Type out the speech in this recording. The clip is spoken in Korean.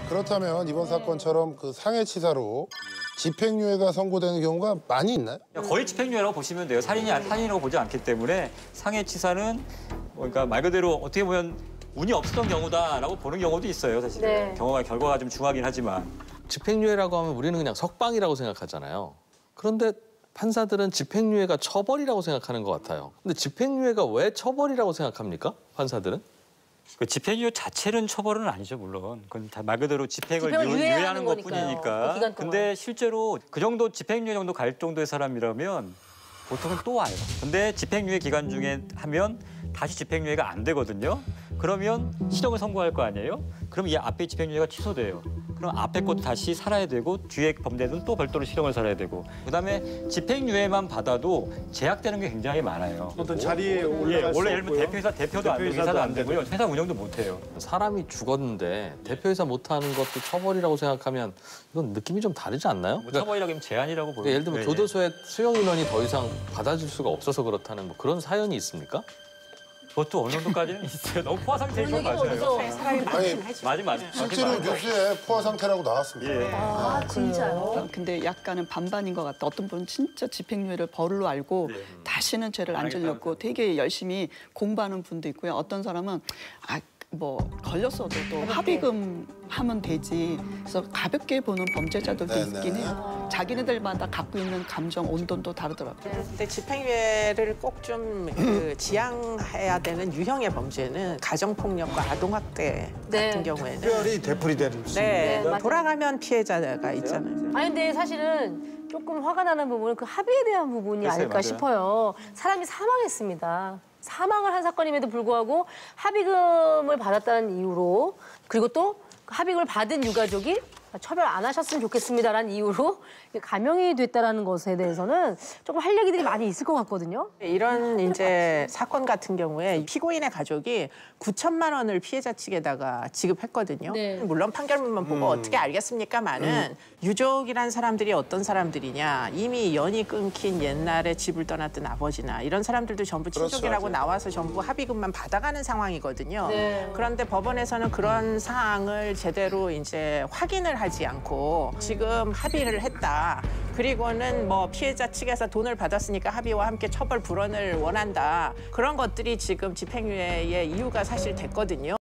그렇다면 이번 사건처럼 그 상해치사로 집행유예가 선고되는 경우가 많이 있나요? 거의 집행유예라고 보시면 돼요. 살인이라고 보지 않기 때문에 상해치사는 그러니까 말 그대로 어떻게 보면 운이 없었던 경우다라고 보는 경우도 있어요, 사실은. 네. 결과가 좀 중하긴 하지만. 집행유예라고 하면 우리는 그냥 석방이라고 생각하잖아요. 그런데 판사들은 집행유예가 처벌이라고 생각하는 것 같아요. 근데 집행유예가 왜 처벌이라고 생각합니까? 판사들은? 그 집행유예 자체는 처벌은 아니죠, 물론. 그건 다 말 그대로 집행을 유예하는 유예하는 거니까요. 것뿐이니까. 그 기간 동안. 근데 실제로 그 정도 집행유예 정도 갈 정도의 사람이라면 보통은 또 와요. 근데 집행유예 기간 중에 하면 다시 집행유예가 안 되거든요. 그러면 실형을 선고할 거 아니에요? 그럼 이 앞에 집행유예가 취소돼요. 그럼 앞에 것도 다시 살아야 되고 뒤에 범죄는 또 별도로 실형을 살아야 되고 그다음에 집행유예만 받아도 제약되는 게 굉장히 많아요. 어떤 자리에 올라갈 수 원래 예를 들면 없고요. 대표도 안 되고 회사도 안 되고요. 회사 운영도 못 해요. 사람이 죽었는데 대표이사 못하는 것도 처벌이라고 생각하면 이건 느낌이 좀 다르지 않나요? 뭐 처벌이라고 하면 제한이라고 보여요. 예를 들면 교도소에 수용 인원이 더 이상 받아줄 수가 없어서 그렇다는 뭐 그런 사연이 있습니까? 그것도 어느 정도까지는 있어요. 너무 포화 상태인 건 맞아요. 아니, 맞아. 실제로 뉴스에 포화 상태라고 나왔습니다. 예. 아, 진짜요? 근데 약간은 반반인 것 같다. 어떤 분은 진짜 집행유예를 벌로 알고 다시는 죄를 안 지려고 되게 열심히 공부하는 분도 있고요. 어떤 사람은 뭐 걸렸어도 또 합의금 하면 되지. 그래서 가볍게 보는 범죄자들도 있긴 해요. 자기네들마다 갖고 있는 감정, 온도도 다르더라고요. 근데 집행유예를 꼭 좀 지양해야 되는 유형의 범죄는 가정폭력과 아동학대 같은 경우에는 특별히 되풀이되는 네, 맞아요. 돌아가면 피해자가 있잖아요. 아니 근데 사실은 조금 화가 나는 부분은 그 합의에 대한 부분이 글쎄요, 아닐까 맞아요. 싶어요. 사람이 사망했습니다. 사망을 한 사건임에도 불구하고 합의금을 받았다는 이유로 그리고 또 합의금을 받은 유가족이 처벌 안 하셨으면 좋겠습니다라는 이유로 감형이 됐다라는 것에 대해서는 조금 할 얘기들이 많이 있을 것 같거든요. 이런 이제 사건 같은 경우에 피고인의 가족이 9천만 원을 피해자 측에다가 지급했거든요. 네. 물론 판결문만 보고 어떻게 알겠습니까마는 유족이란 사람들이 어떤 사람들이냐 이미 연이 끊긴 옛날에 집을 떠났던 아버지나 이런 사람들도 전부 친족이라고 나와서 전부 합의금만 받아가는 상황이거든요. 네. 그런데 법원에서는 그런 사항을 제대로 이제 확인을 하지 않고 지금 합의를 했다. 그리고는 뭐 피해자 측에서 돈을 받았으니까 합의와 함께 처벌 불원을 원한다. 그런 것들이 지금 집행유예의 이유가 사실 됐거든요.